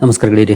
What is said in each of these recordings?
ನಮಸ್ಕಾರ ಗೆಳೆಯರಿ.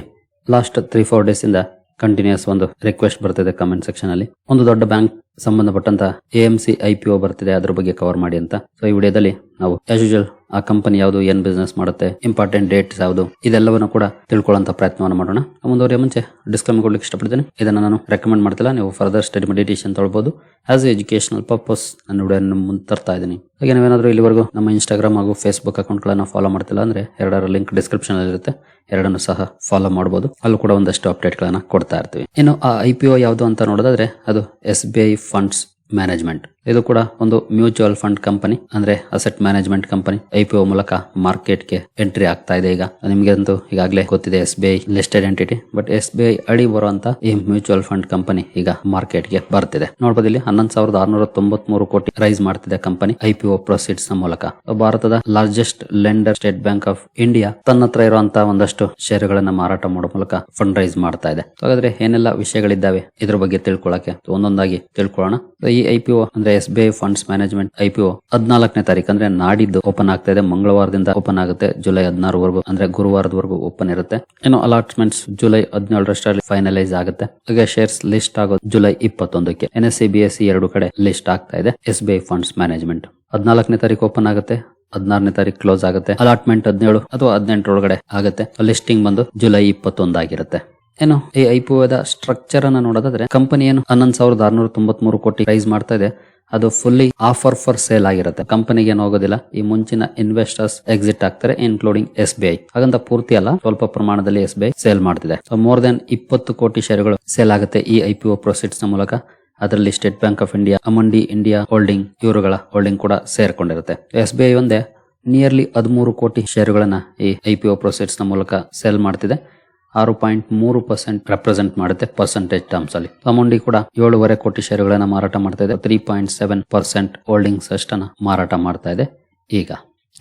Last 3-4 days ಇಂದ continuous ಒಂದು ರಿಕ್ವೆಸ್ಟ್ ಬರ್ತಿದೆ ಕಮೆಂಟ್ ಸೆಕ್ಷನ್ ಅಲ್ಲಿ. ಒಂದು ದೊಡ್ಡ ಬ್ಯಾಂಕ್ ಸಂಬಂಧಪಟ್ಟಂತ AMC IPO ಬರ್ತಿದೆ, ಅದ್ರ ಬಗ್ಗೆ ಕವರ್ ಮಾಡಿ ಅಂತ. ಸೊ ಈ ವಿಡಿಯೋದಲ್ಲಿ ನಾವು ಆಸ್ ಯೂಶುವಲ್ ಆ ಕಂಪನಿ ಯಾವುದು, ಏನ್ ಬಿಸ್ನೆಸ್ ಮಾಡುತ್ತೆ, ಇಂಪಾರ್ಟೆಂಟ್ ಡೇಟ್ಸ್ ಯಾವುದು, ಇದೆಲ್ಲವನ್ನು ಕೂಡ ತಿಳ್ಕೊಳ್ಳೋಂತ ಪ್ರಯತ್ನವನ್ನು ಮಾಡೋಣ. ಮುಂದುವರಿಯ ಮುಂಚೆ ಡಿಸ್ಕ್ಲೇಮರ್ ಕೊಡ್ಲಿಕ್ಕೆ ಇಷ್ಟಪಡ್ತೀನಿ. ಇದನ್ನ ನಾನು ರೆಕಮೆಂಡ್ ಮಾಡ್ತಿಲ್ಲ, ನೀವು ಫರ್ದರ್ ಸ್ಟಡಿ ಮೆಡಿಟೇಷನ್ ತೊಗೊಳ್ಬಹುದು. ಆಸ್ ಎಜುಕೇಶನಲ್ ಪರ್ಪಸ್ ನಾನು ವಿಡಿಯೋ ಮುಂದೆ ತರ್ತಾ ಇದ್ದೀನಿ. ಹಾಗೆ ನೀವೇನಾದ್ರೂ ಇಲ್ಲಿವರೆಗೂ ನಮ್ಮ ಇನ್ಸ್ಟಾಗ್ರಾಮ್ ಹಾಗೂ ಫೇಸ್ಬುಕ್ ಅಕೌಂಟ್ಗಳನ್ನ ಫಾಲೋ ಮಾಡ್ತಿಲ್ಲ ಅಂದ್ರೆ ಎರಡರ ಲಿಂಕ್ ಡಿಸ್ಕ್ರಿಪ್ಷನ್ ಅಲ್ಲಿ ಇರುತ್ತೆ, ಎರಡನ್ನು ಸಹ ಫಾಲೋ ಮಾಡಬಹುದು. ಅಲ್ಲೂ ಕೂಡ ಒಂದಷ್ಟು ಅಪ್ಡೇಟ್ ಗಳನ್ನ ಕೊಡ್ತಾ ಇರ್ತೀವಿ. ಇನ್ನು ಆ IPO ಯಾವುದು ಅಂತ ನೋಡೋದಾದ್ರೆ ಅದು SBI ಫಂಡ್ಸ್ ಮ್ಯಾನೇಜ್ಮೆಂಟ್. ಇದು ಕೂಡ ಒಂದು ಮ್ಯೂಚುವಲ್ ಫಂಡ್ ಕಂಪನಿ, ಅಂದ್ರೆ ಅಸೆಟ್ ಮ್ಯಾನೇಜ್ಮೆಂಟ್ ಕಂಪನಿ. IPO ಮೂಲಕ ಮಾರ್ಕೆಟ್ಗೆ ಎಂಟ್ರಿ ಆಗ್ತಾ ಇದೆ. ಈಗ ನಿಮ್ಗೆ ಅಂತೂ ಈಗಾಗಲೇ ಗೊತ್ತಿದೆ SBI listed entity, but SBI ಅಡಿ ಬರುವಂತ ಈ ಮ್ಯೂಚುವಲ್ ಫಂಡ್ ಕಂಪನಿ ಈಗ ಮಾರ್ಕೆಟ್ಗೆ ಬರ್ತಿದೆ. ನೋಡಬಹುದು ಇಲ್ಲಿ 11,693 ಕೋಟಿ ರೈಸ್ ಮಾಡ್ತಿದೆ ಕಂಪನಿ IPO ಪ್ರೊಸೀಡ್ಸ್ ನ ಮೂಲಕ. ಭಾರತದ largest lender state Bank of India ತನ್ನ ಹತ್ರ ಇರುವಂತಹ ಒಂದಷ್ಟು ಷೇರುಗಳನ್ನ ಮಾರಾಟ ಮಾಡೋ ಮೂಲಕ ಫಂಡ್ ರೈಸ್ ಮಾಡ್ತಾ ಇದೆ. ಹಾಗಾದ್ರೆ ಏನೆಲ್ಲ ವಿಷಯಗಳಿದ್ದಾವೆ ಇದ್ರ ಬಗ್ಗೆ ತಿಳ್ಕೊಳ್ಳಕ್ಕೆ ಒಂದೊಂದಾಗಿ ತಿಳ್ಕೊಳ್ಳೋಣ. ಈ IPO ಅಂದ್ರೆ SBI ಫಂಡ್ಸ್ ಮ್ಯಾನೇಜ್ಮೆಂಟ್ IPO 14ನೇ ತಾರೀಕು ಅಂದ್ರೆ ನಾಡಿದ್ದು ಓಪನ್ ಆಗ್ತಾ ಇದೆ. ಮಂಗಳವಾರದಿಂದ ಓಪನ್ ಆಗುತ್ತೆ, ಜುಲೈ 16 ಅಂದ್ರೆ ಗುರುವಾರದವರೆಗೂ ಓಪನ್ ಇರುತ್ತೆ. ಇನ್ನು ಅಲಾಟ್ಮೆಂಟ್ಸ್ ಜುಲೈ 17 ಫೈನಲೈಸ್ ಆಗುತ್ತೆ. ಹಾಗೆ ಶೇರ್ಸ್ ಲಿಸ್ಟ್ ಆಗೋದು ಜುಲೈ 21ಕ್ಕೆ. NSE BSE ಎರಡು ಕಡೆ ಲಿಸ್ಟ್ ಆಗ್ತಾ ಇದೆ SBI ಫಂಡ್ಸ್ ಮ್ಯಾನೇಜ್ಮೆಂಟ್. 14ನೇ ತಾರೀಕು ಓಪನ್ ಆಗುತ್ತೆ, 16ನೇ ತಾರೀಕು ಕ್ಲೋಸ್ ಆಗುತ್ತೆ. ಅಲಾಟ್ಮೆಂಟ್ 17 ಅಥವಾ 18 ಒಳಗಡೆ ಆಗುತ್ತೆ. ಲಿಸ್ಟಿಂಗ್ ಬಂದು ಜುಲೈ 21 ಆಗಿರುತ್ತೆ. ಏನು ಈ IPO ದ ಸ್ಟ್ರಕ್ಚರ್ ಅನ್ನ ನೋಡೋದಾದ್ರೆ, ಕಂಪನಿ ಏನು 11,693 ಕೋಟಿ ರೈಸ್ ಮಾಡ್ತಾ ಇದೆ, ಅದು ಫುಲ್ಲಿ ಆಫರ್ ಫಾರ್ ಸೇಲ್ ಆಗಿರುತ್ತೆ. ಕಂಪನಿಗೆ ಏನು ಹೋಗೋದಿಲ್ಲ. ಈ ಮುಂಚಿನ ಇನ್ವೆಸ್ಟರ್ಸ್ ಎಕ್ಸಿಟ್ ಆಗ್ತಾರೆ, ಇನ್ಕ್ಲೂಡಿಂಗ್ SBI. ಹಾಗಂತ ಪೂರ್ತಿ ಅಲ್ಲ, ಸ್ವಲ್ಪ ಪ್ರಮಾಣದಲ್ಲಿ SBI ಸೇಲ್ ಮಾಡ್ತಿದೆ. ಮೋರ್ ದನ್ 20 ಕೋಟಿ ಶೇರುಗಳು ಸೇಲ್ ಆಗುತ್ತೆ ಈ IPO ಪ್ರೊಸೀಡ್ಸ್ ನ ಮೂಲಕ. ಅದರಲ್ಲಿ State Bank of India, Amundi India holding, ಇವರುಗಳ ಹೋಲ್ಡಿಂಗ್ ಕೂಡ ಸೇರ್ಕೊಂಡಿರುತ್ತೆ. SBI ಒಂದೇ ನಿಯರ್ಲಿ 13 ಕೋಟಿ ಶೇರುಗಳನ್ನ ಈ IPO ಪ್ರೊಸೀಡ್ಸ್ ನ ಮೂಲಕ ಸೇಲ್ ಮಾಡ್ತಿದೆ. 6.3% ರೆಪ್ರೆಸೆಂಟ್ ಮಾಡುತ್ತೆ ಪರ್ಸೆಂಟೇಜ್ ಟರ್ಮ್ಸ್ ಅಲ್ಲಿ. ಅಮೌಂಡಿ ಕೂಡ 7.5 ಕೋಟಿ ಶೇರುಗಳನ್ನ ಮಾರಾಟ ಮಾಡ್ತಾ ಇದೆ. 3.7% ಹೋಲ್ಡಿಂಗ್ಸ್ ಅಷ್ಟನ್ನ ಮಾರಾಟ ಮಾಡ್ತಾ ಇದೆ. ಈಗ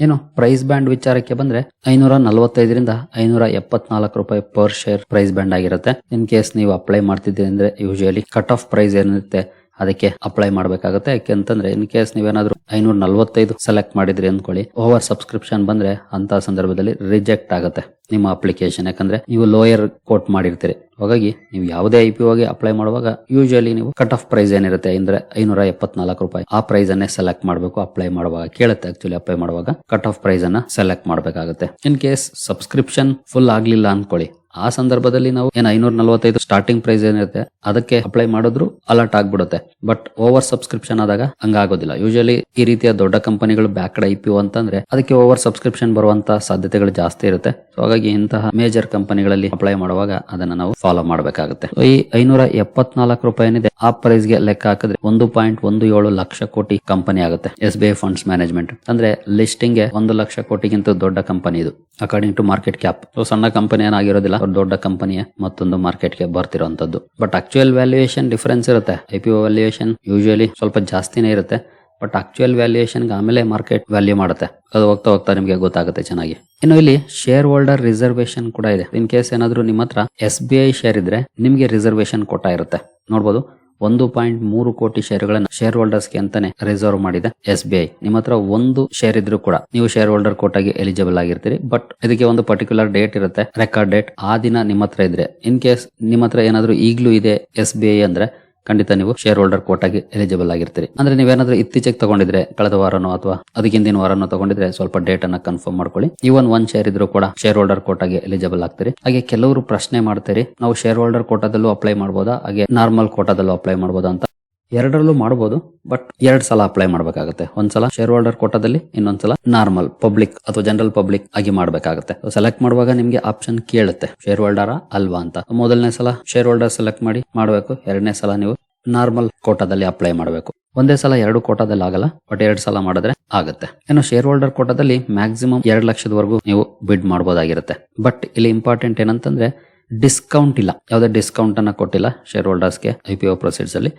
ಏನು ಪ್ರೈಸ್ ಬ್ಯಾಂಡ್ ವಿಚಾರಕ್ಕೆ ಬಂದ್ರೆ 545 574 ರೂಪಾಯಿ ಪರ್ ಶೇರ್ ಪ್ರೈಸ್ ಬ್ಯಾಂಡ್ ಆಗಿರುತ್ತೆ. ಇನ್ ಕೇಸ್ ನೀವು ಅಪ್ಲೈ ಮಾಡ್ತಿದ್ದೀರಿ ಅಂದ್ರೆ ಯೂಶುವಲಿ ಕಟ್ ಆಫ್ ಪ್ರೈಸ್ ಏನಿರುತ್ತೆ ಅದಕ್ಕೆ ಅಪ್ಲೈ ಮಾಡಬೇಕಾಗುತ್ತೆ. ಯಾಕೆಂತಂದ್ರೆ ಇನ್ ಕೇಸ್ ನೀವೇನಾದ್ರೂ 545 ಸೆಲೆಕ್ಟ್ ಮಾಡಿದ್ರಿ ಅಂದ್ಕೊಳ್ಳಿ, ಓವರ್ ಸಬ್ಸ್ಕ್ರಿಪ್ಷನ್ ಬಂದ್ರೆ ಅಂತ ಸಂದರ್ಭದಲ್ಲಿ ರಿಜೆಕ್ಟ್ ಆಗುತ್ತೆ ನಿಮ್ಮ ಅಪ್ಲಿಕೇಶನ್. ಯಾಕಂದ್ರೆ ನೀವು ಲೋಯರ್ ಕೋಟ್ ಮಾಡಿರ್ತೀರಿ. ಹಾಗಾಗಿ ನೀವು ಯಾವುದೇ IPO ಗೆ ಅಪ್ಲೈ ಮಾಡುವಾಗ ಯೂಶುವಲಿ ನೀವು ಕಟ್ ಆಫ್ ಪ್ರೈಸ್ ಏನಿರುತ್ತೆ ಅಂದ್ರೆ 574 ರೂಪಾಯಿ, ಆ ಪ್ರೈಸ್ ಅನ್ನೇ ಸೆಲೆಕ್ಟ್ ಮಾಡಬೇಕು. ಅಪ್ಲೈ ಮಾಡುವಾಗ ಕೇಳುತ್ತೆ, ಆಕ್ಚುಲಿ ಅಪ್ಲೈ ಮಾಡುವಾಗ ಕಟ್ ಆಫ್ ಪ್ರೈಸ್ ಅನ್ನ ಸೆಲೆಕ್ಟ್ ಮಾಡಬೇಕಾಗುತ್ತೆ. ಇನ್ ಕೇಸ್ ಸಬ್ಸ್ಕ್ರಿಪ್ಷನ್ ಫುಲ್ ಆಗ್ಲಿಲ್ಲ ಅನ್ಕೊಳ್ಳಿ, ಆ ಸಂದರ್ಭದಲ್ಲಿ ನಾವು 545 ಸ್ಟಾರ್ಟಿಂಗ್ ಪ್ರೈಸ್ ಏನಿರುತ್ತೆ ಅದಕ್ಕೆ ಅಪ್ಲೈ ಮಾಡಿದ್ರು ಅಲರ್ಟ್ ಆಗ್ಬಿಡುತ್ತೆ. ಬಟ್ ಓವರ್ ಸಬ್ಸ್ಕ್ರಿಪ್ಷನ್ ಆದಾಗ ಹಂಗಾಗೋದಿಲ್ಲ. ಯೂಶುವಲಿ ಈ ರೀತಿಯ ದೊಡ್ಡ ಕಂಪನಿಗಳು ಬ್ಯಾಕ್ಡ್ IPO ಅಂತಂದ್ರೆ ಅದಕ್ಕೆ ಓವರ್ ಸಬ್ಸ್ಕ್ರಿಪ್ಷನ್ ಬರುವಂತ ಸಾಧ್ಯತೆಗಳು ಜಾಸ್ತಿ ಇರುತ್ತೆ. ಸೊ ಹಾಗಾಗಿ ಇಂತಹ ಮೇಜರ್ ಕಂಪನಿಗಳಲ್ಲಿ ಅಪ್ಲೈ ಮಾಡುವಾಗ ಅದನ್ನ ನಾವು ಫಾಲೋ ಮಾಡಬೇಕಾಗುತ್ತೆ. ಈ 574 ರೂಪಾಯಿ ಏನಿದೆ ಆ ಪ್ರೈಸ್ ಗೆ ಲೆಕ್ಕ ಹಾಕಿದ್ರೆ 1.17 ಲಕ್ಷ ಕೋಟಿ ಕಂಪನಿ ಆಗುತ್ತೆ SBI ಫಂಡ್ಸ್ ಮ್ಯಾನೇಜ್ಮೆಂಟ್. ಅಂದ್ರೆ ಲಿಸ್ಟಿಂಗ್ ಗೆ 1 ಲಕ್ಷ ಕೋಟಿಗಿಂತ ದೊಡ್ಡ ಕಂಪನಿ ಇದು according to market cap. So ಸಣ್ಣ ಕಂಪನಿ ಏನಾಗಿರೋದಿಲ್ಲ, ದೊಡ್ಡ ಕಂಪನಿಯ ಮತ್ತೊಂದು ಮಾರ್ಕೆಟ್ ಗೆ ಬರ್ತಿರುವಂತದ್ದು. ಬಟ್ ಆಕ್ಚುಯಲ್ ವ್ಯಾಲ್ಯೂಯೇಷನ್ ಡಿಫರೆನ್ಸ್ ಇರುತ್ತೆ. IPO ವ್ಯಾಲ್ಯೂಯೇಷನ್ ಯೂಶುವಲಿ ಸ್ವಲ್ಪ ಜಾಸ್ತಿನೇ ಇರುತ್ತೆ, ಬಟ್ ಆಕ್ಚುಯಲ್ ವ್ಯಾಲ್ಯೂಯೇಷನ್ ಆಮೇಲೆ ಮಾರ್ಕೆಟ್ ವ್ಯಾಲ್ಯೂ ಮಾಡುತ್ತೆ. ಅದು ಹೋಗ್ತಾ ಹೋಗ್ತಾ ನಿಮಗೆ ಗೊತ್ತಾಗುತ್ತೆ ಚೆನ್ನಾಗಿ. ಇನ್ನು ಇಲ್ಲಿ ಶೇರ್ ಹೋಲ್ಡರ್ ರಿಸರ್ವೇಶನ್ ಕೂಡ ಇದೆ. ಇನ್ ಕೇಸ್ ಏನಾದ್ರೂ ನಿಮ್ಮ ಹತ್ರ SBI ಶೇರ್ ಇದ್ರೆ ನಿಮ್ಗೆ ರಿಸರ್ವೇಶನ್ ಕೋಟಾ ಇರುತ್ತೆ. ನೋಡ್ಬೋದು 1.3 ಕೋಟಿ ಶೇರುಗಳನ್ನ ಶೇರ್ ಹೋಲ್ಡರ್ಸ್ ಗೆ ಅಂತಾನೆ ರಿಸರ್ವ್ ಮಾಡಿದೆ SBI. ನಿಮ್ಮ ಹತ್ರ ಒಂದು ಶೇರ್ ಇದ್ರೂ ಕೂಡ ನೀವು ಶೇರ್ ಹೋಲ್ಡರ್ ಕೋಟಾಗೆ ಎಲಿಜಿಬಲ್ ಆಗಿರ್ತೀರಿ. ಬಟ್ ಇದಕ್ಕೆ ಒಂದು ಪರ್ಟಿಕ್ಯುಲರ್ ಡೇಟ್ ಇರುತ್ತೆ, ರೆಕಾರ್ಡ್ ಡೇಟ್. ಆ ದಿನ ನಿಮ್ಮ ಹತ್ರ ಇದ್ರೆ, ಇನ್ ಕೇಸ್ ನಿಮ್ಮ ಹತ್ರ ಏನಾದ್ರೂ ಈಗ್ಲೂ ಇದೆ SBI ಅಂದ್ರೆ ಖಂಡಿತ ನೀವು ಶೇರ್ ಹೋಲ್ಡರ್ ಕೋಟಾಗೆ ಎಲಿಜಿಬಲ್ ಆಗಿರ್ತೀರಿ. ಅಂದ್ರೆ ನೀವೇನಾದ್ರೂ ಇತ್ತೀಚೆಗೆ ತಗೊಂಡಿದ್ರೆ, ಕಳೆದ ವಾರನೋ ಅಥವಾ ಅದಕ್ಕಿಂದಿನ ವಾರನೋ ತಗೊಂಡಿದ್ರೆ ಸ್ವಲ್ಪ ಡೇಟ್ ಅನ್ನ ಕನ್ಫರ್ಮ್ ಮಾಡ್ಕೊಳ್ಳಿ. ಈವನ್ 1 ಶೇರ್ ಇದ್ರೂ ಕೂಡ ಶೇರ್ ಹೋಲ್ಡರ್ ಕೋಟಾಗೆ ಎಲಿಜಿಬಲ್ ಆಗ್ತೀರಿ. ಹಾಗೆ ಕೆಲವರು ಪ್ರಶ್ನೆ ಮಾಡ್ತೀರಿ, ನಾವು ಶೇರ್ ಹೋಲ್ಡರ್ ಕೋಟಾದಲ್ಲೂ ಅಪ್ಲೈ ಮಾಡಬಹುದಾ, ಹಾಗೆ ನಾರ್ಮಲ್ ಕೋಟಾದಲ್ಲೂ ಅಪ್ಲೈ ಮಾಡಬಹುದಾ ಅಂತ. ಎರಡರಲ್ಲೂ ಮಾಡಬಹುದು, ಬಟ್ 2 ಸಲ ಅಪ್ಲೈ ಮಾಡಬೇಕಾಗುತ್ತೆ. ಒಂದ್ಸಲ ಶೇರ್ ಹೋಲ್ಡರ್ ಕೋಟಾದಲ್ಲಿ, ಇನ್ನೊಂದ್ಸಲ ನಾರ್ಮಲ್ ಪಬ್ಲಿಕ್ ಅಥವಾ ಜನರಲ್ ಪಬ್ಲಿಕ್ ಆಗಿ ಮಾಡಬೇಕಾಗುತ್ತೆ. ಸೆಲೆಕ್ಟ್ ಮಾಡುವಾಗ ನಿಮ್ಗೆ ಆಪ್ಷನ್ ಕೇಳುತ್ತೆ ಶೇರ್ ಹೋಲ್ಡರ್ ಅಲ್ವಾ ಅಂತ. ಮೊದಲನೇ ಸಲ ಶೇರ್ ಹೋಲ್ಡರ್ ಸೆಲೆಕ್ಟ್ ಮಾಡಿ ಮಾಡಬೇಕು, ಎರಡನೇ ಸಲ ನೀವು ನಾರ್ಮಲ್ ಕೋಟಾದಲ್ಲಿ ಅಪ್ಲೈ ಮಾಡಬೇಕು. ಒಂದೇ ಸಲ 2 ಕೋಟಾದಲ್ಲಿ ಆಗಲ್ಲ, ಬಟ್ 2 ಸಲ ಮಾಡಿದ್ರೆ ಆಗುತ್ತೆ. ಇನ್ನು ಶೇರ್ ಹೋಲ್ಡರ್ ಕೋಟಾದಲ್ಲಿ ಮ್ಯಾಕ್ಸಿಮಮ್ 2 ಲಕ್ಷದವರೆಗೂ ನೀವು ಬಿಡ್ ಮಾಡಬಹುದಾಗಿರುತ್ತೆ. ಬಟ್ ಇಲ್ಲಿ ಇಂಪಾರ್ಟೆಂಟ್ ಏನಂತಂದ್ರೆ ಡಿಸ್ಕೌಂಟ್ ಇಲ್ಲ, ಯಾವುದೇ ಡಿಸ್ಕೌಂಟ್ ಅನ್ನ ಕೊಟ್ಟಿಲ್ಲ ಶೇರ್ ಹೋಲ್ಡರ್ಸ್ಗೆ IPO ಪ್ರೊಸೀಡ್ಸ್ ಅಲ್ಲಿ.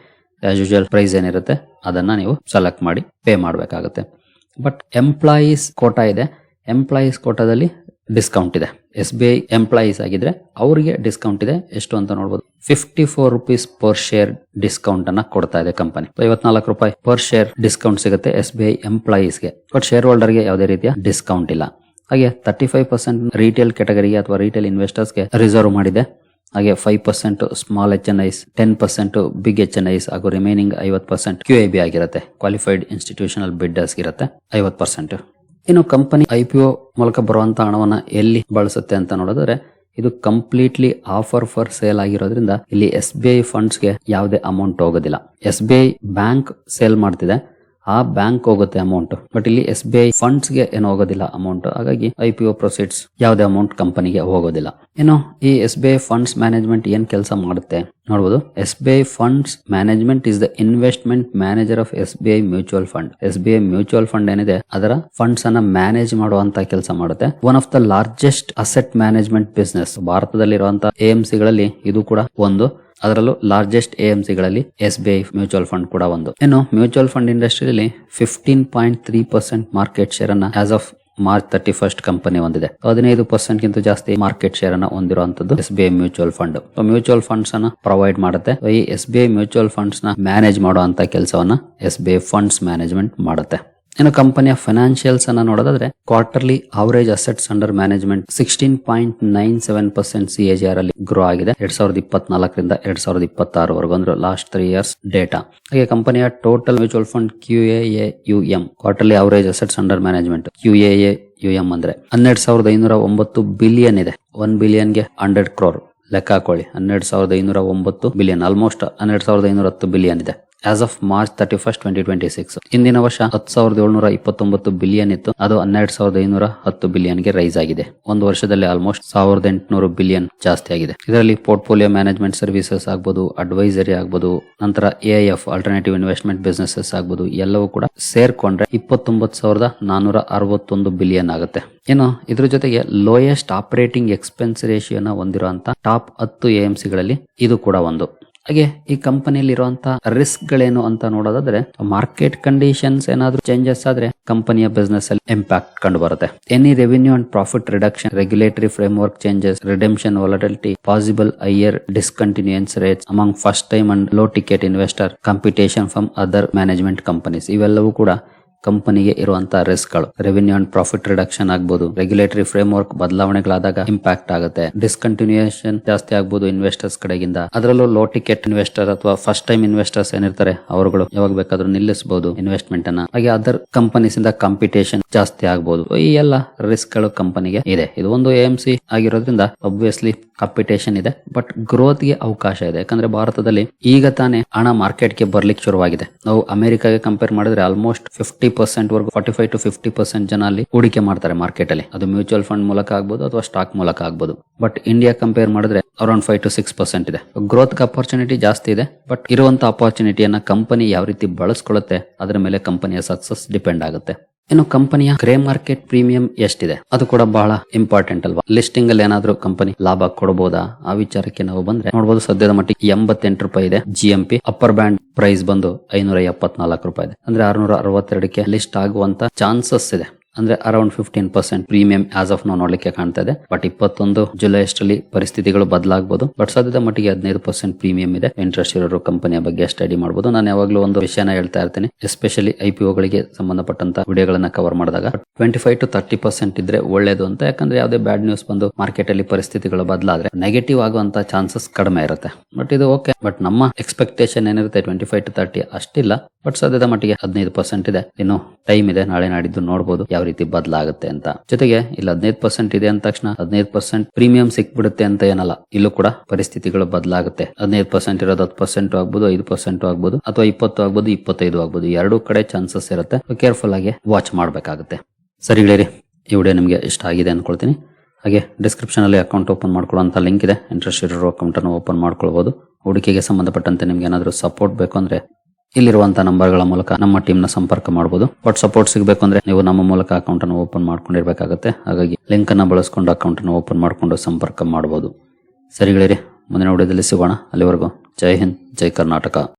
ಆಸ್ ಯೂಶುವಲ್ ಪ್ರೈಸ್ ಏನಿರುತ್ತೆ ಅದನ್ನ ನೀವು ಸೆಲೆಕ್ಟ್ ಮಾಡಿ ಪೇ ಮಾಡಬೇಕಾಗುತ್ತೆ. ಬಟ್ ಎಂಪ್ಲಾಯೀಸ್ ಕೋಟಾ ಇದೆ. ಎಂಪ್ಲಾಯೀಸ್ ಕೋಟಾದಲ್ಲಿ ಡಿಸ್ಕೌಂಟ್ ಇದೆ. SBI ಎಂಪ್ಲಾಯೀಸ್ ಆಗಿದ್ರೆ ಅವರಿಗೆ ಡಿಸ್ಕೌಂಟ್ ಇದೆ. ಎಷ್ಟು ಅಂತ ನೋಡಬಹುದು, 54 ರೂಪೀಸ್ ಪರ್ ಶೇರ್ ಡಿಸ್ಕೌಂಟ್ ಅನ್ನ ಕೊಡ್ತಾ ಇದೆ ಕಂಪನಿ. 54 ರೂಪಾಯಿ ಪರ್ ಶೇರ್ ಡಿಸ್ಕೌಂಟ್ ಸಿಗುತ್ತೆ SBI ಎಂಪ್ಲಾಯೀಸ್ಗೆ. ಬಟ್ ಶೇರ್ ಹೋಲ್ಡರ್ಗೆ ಯಾವುದೇ ರೀತಿಯ ಡಿಸ್ಕೌಂಟ್ ಇಲ್ಲ. ಹಾಗೆ 35% ರಿಟೇಲ್ ಕ್ಯಾಟಗರಿಗೆ ಅಥವಾ ರಿಟೇಲ್ ಇನ್ವೆಸ್ಟರ್ಸ್ಗೆ ರಿಸರ್ವ್ ಮಾಡಿದೆ. ಹಾಗೆ 5% ಸ್ಮಾಲ್ HNIs, 10% ಬಿಗ್ HNIs ಹಾಗೂ ರಿಮೈನಿಂಗ್ 50% QIB ಆಗಿರುತ್ತೆ, ಕ್ವಾಲಿಫೈಡ್ ಇನ್ಸ್ಟಿಟ್ಯೂಷನಲ್ ಬಿಡ್ಡರ್ಸ್ ಇರುತ್ತೆ 50%. ಇನ್ನು ಕಂಪನಿ IPO ಮೂಲಕ ಬರುವಂತಹ ಹಣವನ್ನ ಎಲ್ಲಿ ಬಳಸುತ್ತೆ ಅಂತ ನೋಡಿದ್ರೆ, ಇದು ಕಂಪ್ಲೀಟ್ಲಿ ಆಫರ್ ಫಾರ್ ಸೇಲ್ ಆಗಿರೋದ್ರಿಂದ ಇಲ್ಲಿ SBI ಫಂಡ್ಸ್ ಗೆ ಯಾವುದೇ ಅಮೌಂಟ್ ಹೋಗೋದಿಲ್ಲ. SBI ಬ್ಯಾಂಕ್ ಸೇಲ್ ಮಾಡ್ತಿದೆ, ಆ ಬ್ಯಾಂಕ್ ಹೋಗುತ್ತೆ ಅಮೌಂಟ್, ಬಟ್ ಇಲ್ಲಿ SBI ಫಂಡ್ಸ್ ಗೆ ಏನು ಹೋಗೋದಿಲ್ಲ ಅಮೌಂಟ್. ಹಾಗಾಗಿ IPO ಪ್ರೊಸೀಡ್ಸ್ ಯಾವುದೇ ಅಮೌಂಟ್ ಕಂಪನಿಗೆ ಹೋಗೋದಿಲ್ಲ. ಇನ್ನು ಈ SBI ಫಂಡ್ಸ್ ಮ್ಯಾನೇಜ್ಮೆಂಟ್ ಏನ್ ಕೆಲಸ ಮಾಡುತ್ತೆ ನೋಡಬಹುದು. SBI funds management is the investment manager of SBI mutual fund. SBI mutual fund ಏನಿದೆ ಅದರ ಫಂಡ್ಸ್ ಅನ್ನ ಮ್ಯಾನೇಜ್ ಮಾಡುವಂತ ಕೆಲಸ ಮಾಡುತ್ತೆ. One of the largest asset management business ಭಾರತದಲ್ಲಿರುವಂತಹ AMC ಗಳಲ್ಲಿ ಇದು ಕೂಡ ಒಂದು. ಅದರಲ್ಲೂ ಲಾರ್ಜೆಸ್ಟ್ AMC ಗಳಲ್ಲಿ SBI ಮ್ಯೂಚುವಲ್ ಫಂಡ್ ಕೂಡ ಒಂದು. ಇನ್ನು ಮ್ಯೂಚುವಲ್ ಫಂಡ್ ಇಂಡಸ್ಟ್ರಿಯಲ್ಲಿ 15.3% ಮಾರ್ಕೆಟ್ ಶೇರ್ ಅನ್ನ ಆಸ್ ಆಫ್ ಮಾರ್ಚ್ 31 ಕಂಪನಿ ಹೊಂದಿದೆ. 15% ಗಿಂತ ಜಾಸ್ತಿ ಮಾರ್ಕೆಟ್ ಶೇರ್ ಅನ್ನ ಹೊಂದಿರುವಂತದ್ದು SBI mutual fund. Mutual funds ಅನ್ನ ಪ್ರೊವೈಡ್ ಮಾಡುತ್ತೆ. ಈ SBI ಮ್ಯೂಚುವಲ್ ಫಂಡ್ಸ್ ನ ಮ್ಯಾನೇಜ್ ಮಾಡುವಂತ ಕೆಲಸವನ್ನ SBI ಫಂಡ್ಸ್ ಮ್ಯಾನೇಜ್ಮೆಂಟ್ ಮಾಡುತ್ತೆ. ಇನ್ನು ಕಂಪನಿಯ ಫೈನಾನ್ಷಿಯಲ್ಸ್ ಅನ್ನ ನೋಡೋದಾದ್ರೆ, quarterly average assets under management 16.97% CAGR ಅಲ್ಲಿ ಗ್ರೋ ಆಗಿದೆ 2024 ರಿಂದ 2026 ವರೆಗೂ, ಅಂದ್ರೆ ಲಾಸ್ಟ್ 3 ಇಯರ್ಸ್ ಡೇಟಾ. ಹಾಗೆ ಕಂಪನಿಯ total mutual fund QAAUM, quarterly average assets under management QAAUM ಅಂದ್ರೆ 12,509 ಬಿಲಿಯನ್ ಇದೆ. 1 ಬಿಲಿಯನ್ಗೆ 100 crore ಲೆಕ್ಕ ಹಾಕೊಳ್ಳಿ. 12,509 ಬಿಲಿಯನ್, ಆಲ್ಮೋಸ್ಟ್ 12,510 ಬಿಲಿಯನ್ ಇದೆ ಆಸ್ ಆಫ್ ಮಾರ್ಚ್ 31, 2026. ಇಂದಿನ ವರ್ಷ 10,729 ಬಿಲಿಯನ್ ಇತ್ತು, ಅದು 12,510 ಬಿಲಿಯನ್ಗೆ ರೈಸ್ ಆಗಿದೆ. ಒಂದು ವರ್ಷದಲ್ಲಿ ಆಲ್ಮೋಸ್ಟ್ 1,800 ಬಿಲಿಯನ್ ಜಾಸ್ತಿ ಆಗಿದೆ. ಇದರಲ್ಲಿ ಪೋರ್ಟ್ಫೋಲಿಯೋ ಮ್ಯಾನೇಜ್ಮೆಂಟ್ ಸರ್ವಿಸಸ್ ಆಗ್ಬೋದು, ಅಡ್ವೈಸರಿ ಆಗ್ಬೋದು, ನಂತರ AIF ಆಲ್ಟರ್ನೇಟಿವ್ ಇನ್ವೆಸ್ಟ್ಮೆಂಟ್ ಬಿಸ್ನೆಸಸ್ ಆಗ್ಬೋದು, ಎಲ್ಲವೂ ಕೂಡ ಸೇರ್ಕೊಂಡ್ರೆ 29,461 ಬಿಲಿಯನ್ ಆಗುತ್ತೆ. ಇನ್ನು ಇದ್ರ ಜೊತೆಗೆ ಲೋಯೆಸ್ಟ್ ಆಪರೇಟಿಂಗ್ ಎಕ್ಸ್ಪೆನ್ಸ್ ರೇಷಿಯೋನ ಹೊಂದಿರುವಂತಹ ಟಾಪ್ 10 AMC ಗಳಲ್ಲಿ ಇದು ಕೂಡ ಒಂದು. ಹಾಗೆ ಈ ಕಂಪನಿಯಲ್ಲಿ ಇರುವಂತಹ ರಿಸ್ಕ್ ಗಳೇನು ಅಂತ ನೋಡೋದಾದ್ರೆ, ಮಾರ್ಕೆಟ್ ಕಂಡೀಷನ್ಸ್ ಏನಾದ್ರೂ ಚೇಂಜಸ್ ಆದ್ರೆ ಕಂಪನಿಯ ಬಿಸ್ನೆಸ್ ಅಲ್ಲಿ ಇಂಪ್ಯಾಕ್ಟ್ ಕಂಡು ಬರುತ್ತೆ. Any revenue and profit reduction, regulatory framework changes, redemption volatility, possible higher discontinuance rates among first time and low ticket investor, competition from other management companies, ಇವೆಲ್ಲವೂ ಕೂಡ ಕಂಪನಿಗೆ ಇರುವಂತಹ ರಿಸ್ಕ್ ಗಳು. ರೆವಿನ್ಯೂ ಅಂಡ್ ಪ್ರಾಫಿಟ್ ರಿಡಕ್ಷನ್ ಆಗ್ಬೋದು, regulatory framework ಬದಲಾವಣೆಗಳಾದಾಗ impact ಆಗುತ್ತೆ, discontinuation ಜಾಸ್ತಿ ಆಗ್ಬೋದು ಇನ್ವೆಸ್ಟರ್ಸ್ ಕಡೆಗಿಂದ. ಅದರಲ್ಲೂ ಲೋ ಟಿಕೆಟ್ ಇನ್ವೆಸ್ಟರ್ ಅಥವಾ ಫಸ್ಟ್ ಟೈಮ್ ಇನ್ವೆಸ್ಟರ್ಸ್ ಏನಿರ್ತಾರೆ ಅವರುಗಳು ಯಾವಾಗ ಬೇಕಾದ್ರೂ ನಿಲ್ಲಿಸಬಹುದು ಇನ್ವೆಸ್ಟ್ಮೆಂಟ್ ಅನ್ನ. ಹಾಗೆ ಅದರ್ ಕಂಪನೀಸ್ ಇಂದ ಕಾಂಪಿಟೇಷನ್ ಜಾಸ್ತಿ ಆಗ್ಬೋದು. ಈ ಎಲ್ಲ ರಿಸ್ಕ್ ಗಳು ಕಂಪನಿಗೆ ಇದೆ. ಇದು ಒಂದು AMC ಆಗಿರೋದ್ರಿಂದ ಒಬ್ವಿಯಸ್ಲಿ ಕಾಂಪಿಟೇಷನ್ ಇದೆ, ಬಟ್ ಗ್ರೋತ್ ಗೆ ಅವಕಾಶ ಇದೆ. ಯಾಕಂದ್ರೆ ಭಾರತದಲ್ಲಿ ಈಗ ತಾನೇ ಹಣ ಮಾರ್ಕೆಟ್ ಗೆ ಬರ್ಲಿಕ್ಕೆ ಶುರುವಾಗಿದೆ. ನಾವು ಅಮೆರಿಕಾಗೆ ಕಂಪೇರ್ ಮಾಡಿದ್ರೆ ಆಲ್ಮೋಸ್ಟ್ 50% ವರೆಗೂ 45 to 50% ಜನ ಅಲ್ಲಿ ಹೂಡಿಕೆ ಮಾಡ್ತಾರೆ ಮಾರ್ಕೆಟ್ ಅಲ್ಲಿ. ಅದು ಮ್ಯೂಚುವಲ್ ಫಂಡ್ ಮೂಲಕ ಆಗ್ಬೋದು ಅಥವಾ ಸ್ಟಾಕ್ ಮೂಲಕ ಆಗ್ಬೋದು. ಬಟ್ ಇಂಡಿಯಾ ಕಂಪೇರ್ ಮಾಡಿದ್ರೆ ಅರೌಂಡ್ 5 to 6% ಇದೆ. ಗ್ರೋತ್ ಅಪರ್ಚುನಿಟಿ ಜಾಸ್ತಿ ಇದೆ, ಬಟ್ ಇರುವಂತ ಅಪರ್ಚುನಿಟಿಯನ್ನ ಕಂಪನಿ ಯಾವ ರೀತಿ ಬಳಸ್ಕೊಳ್ಳುತ್ತೆ ಅದರ ಮೇಲೆ ಕಂಪನಿಯ ಸಕ್ಸಸ್ ಡಿಪೆಂಡ್ ಆಗುತ್ತೆ. ಇನ್ನು ಕಂಪನಿಯ ಗ್ರೇ ಮಾರ್ಕೆಟ್ ಪ್ರೀಮಿಯಂ ಎಷ್ಟಿದೆ ಅದು ಕೂಡ ಬಹಳ ಇಂಪಾರ್ಟೆಂಟ್ ಅಲ್ವಾ. ಲಿಸ್ಟಿಂಗ್ ಅಲ್ಲಿ ಏನಾದ್ರೂ ಕಂಪನಿ ಲಾಭ ಕೊಡಬಹುದಾ ಆ ವಿಚಾರಕ್ಕೆ ನಾವು ಬಂದ್ರೆ ನೋಡಬಹುದು. ಸದ್ಯದ ಮಟ್ಟಿಗೆ 88 ರೂಪಾಯಿ ಇದೆ GMP. ಅಪ್ಪರ್ ಬ್ಯಾಂಡ್ ಪ್ರೈಸ್ ಬಂದು 574 ರೂಪಾಯಿ ಇದೆ. ಅಂದ್ರೆ 662ಕ್ಕೆ ಲಿಸ್ಟ್ ಆಗುವಂತ ಚಾನ್ಸಸ್ ಇದೆ. ಅಂದ್ರೆ ಅರೌಂಡ್ 15% ಪ್ರೀಮಿಯಂ ಆಸ್ ಆಫ್ ನಾವು ನೋಡ್ಲಿಕ್ಕೆ ಕಾಣ್ತಾ ಇದೆ. ಬಟ್ 21 ಜುಲೈ ಅಷ್ಟರಲ್ಲಿ ಪರಿಸ್ಥಿತಿಗಳು ಬದಲಾಗಬಹುದು. ಬಟ್ ಸದ್ಯದ ಮಟ್ಟಿಗೆ 15% ಪ್ರೀಮಿಯಂ ಇದೆ. ಇಂಟ್ರೆಸ್ಟ್ ಇರೋರು ಕಂಪನಿಯ ಬಗ್ಗೆ ಸ್ಟಡಿ ಮಾಡಬಹುದು. ನಾನು ಯಾವಾಗಲೂ ಒಂದು ವಿಷಯನ ಹೇಳ್ತಾ ಇರ್ತೀನಿ, ಎಸ್ಪೆಷಲಿ IPO ಗಳಿಗೆ ಸಂಬಂಧಪಟ್ಟಂತ ವಿಡಿಯೋಗಳನ್ನ ಕವರ್ ಮಾಡಿದಾಗ 25 to 30% ಇದ್ರೆ ಒಳ್ಳೇದು ಅಂತ. ಯಾಕಂದ್ರೆ ಯಾವುದೇ ಬ್ಯಾಡ್ ನ್ಯೂಸ್ ಬಂದು ಮಾರ್ಕೆಟ್ ಅಲ್ಲಿ ಪರಿಸ್ಥಿತಿಗಳು ಬದಲಾದ್ರೆ ನೆಗೆಟಿವ್ ಆಗುವಂತ ಚಾನ್ಸಸ್ ಕಡಿಮೆ ಇರುತ್ತೆ. ಬಟ್ ಇದು ಓಕೆ. ಬಟ್ ನಮ್ಮ ಎಕ್ಸ್ಪೆಕ್ಟೇಷನ್ ಏನಿರುತ್ತೆ 25 to 30 ಅಷ್ಟಿಲ್ಲ. ಬಟ್ ಸದ್ಯದ ಮಟ್ಟಿಗೆ 15% ಇದೆ. ಇನ್ನು ಟೈಮ್ ಇದೆ, ನಾಳೆ ನಾಡಿದ್ದು ನೋಡಬಹುದು ಯಾವ ರೀತಿ ಬದಲಾಗುತ್ತೆ ಅಂತ. ಜೊತೆಗೆ ಇಲ್ಲಿ 15% ಇದೆ ಅಂದ ತಕ್ಷಣ 15% ಪ್ರೀಮಿಯಂ ಸಿಕ್ಬಿಡುತ್ತೆ ಅಂತ ಏನಲ್ಲ. ಇಲ್ಲೂ ಕೂಡ ಪರಿಸ್ಥಿತಿಗಳು ಬದಲಾಗುತ್ತೆ. 15% ಇರೋದು 10% ಆಗ್ಬೋದು, 5% ಆಗ್ಬೋದು, ಅಥವಾ 20 ಆಗ್ಬೋದು, 25 ಆಗ್ಬೋದು. ಎರಡೂ ಕಡೆ ಚಾನ್ಸಸ್ ಇರುತ್ತೆ. ಕೇರ್ಫುಲ್ ಆಗಿ ವಾಚ್ ಮಾಡಬೇಕಾಗುತ್ತೆ. ಸರಿ ಗೆಳೆಯರಿ, ಈ ವಿಡಿಯೋ ನಿಮಗೆ ಇಷ್ಟ ಆಗಿದೆ ಅನ್ಕೊಳ್ತೀನಿ. ಹಾಗೆ ಡಿಸ್ಕ್ರಿಪ್ಷನ್ ಅಲ್ಲಿ ಅಕೌಂಟ್ ಓಪನ್ ಮಾಡ್ಕೊಳ್ಳುವಂತ ಲಿಂಕ್ ಇದೆ. ಇಂಟ್ರೆಸ್ಟ್ ಇರೋ ಅಕೌಂಟ್ ಅನ್ನು ಓಪನ್ ಮಾಡ್ಕೊಳ್ಬಹುದು. ಹೂಡಿಕೆಗೆ ಸಂಬಂಧಪಟ್ಟಂತೆ ನಿಮ್ಗೆ ಏನಾದರೂ ಸಪೋರ್ಟ್ ಬೇಕು ಅಂದ್ರೆ ಇಲ್ಲಿರುವಂತಹ ನಂಬರ್ಗಳ ಮೂಲಕ ನಮ್ಮ ಟೀಮ್ ನ ಸಂಪರ್ಕ ಮಾಡಬಹುದು. ಬಟ್ ಸಪೋರ್ಟ್ ಸಿಗಬೇಕು ಅಂದ್ರೆ ನೀವು ನಮ್ಮ ಮೂಲಕ ಅಕೌಂಟ್ ಅನ್ನು ಓಪನ್ ಮಾಡ್ಕೊಂಡಿರ್ಬೇಕಾಗುತ್ತೆ. ಹಾಗಾಗಿ ಲಿಂಕ್ ಅನ್ನ ಬಳಸ್ಕೊಂಡು ಅಕೌಂಟ್ ಅನ್ನು ಓಪನ್ ಮಾಡ್ಕೊಂಡು ಸಂಪರ್ಕ ಮಾಡಬಹುದು. ಸರಿ ಗೆಳೆಯರಿ, ಮುಂದಿನ ವಿಡಿಯೋದಲ್ಲಿ ಸಿಗೋಣ. ಅಲ್ಲಿವರೆಗೂ ಜೈ ಹಿಂದ್, ಜೈ ಕರ್ನಾಟಕ.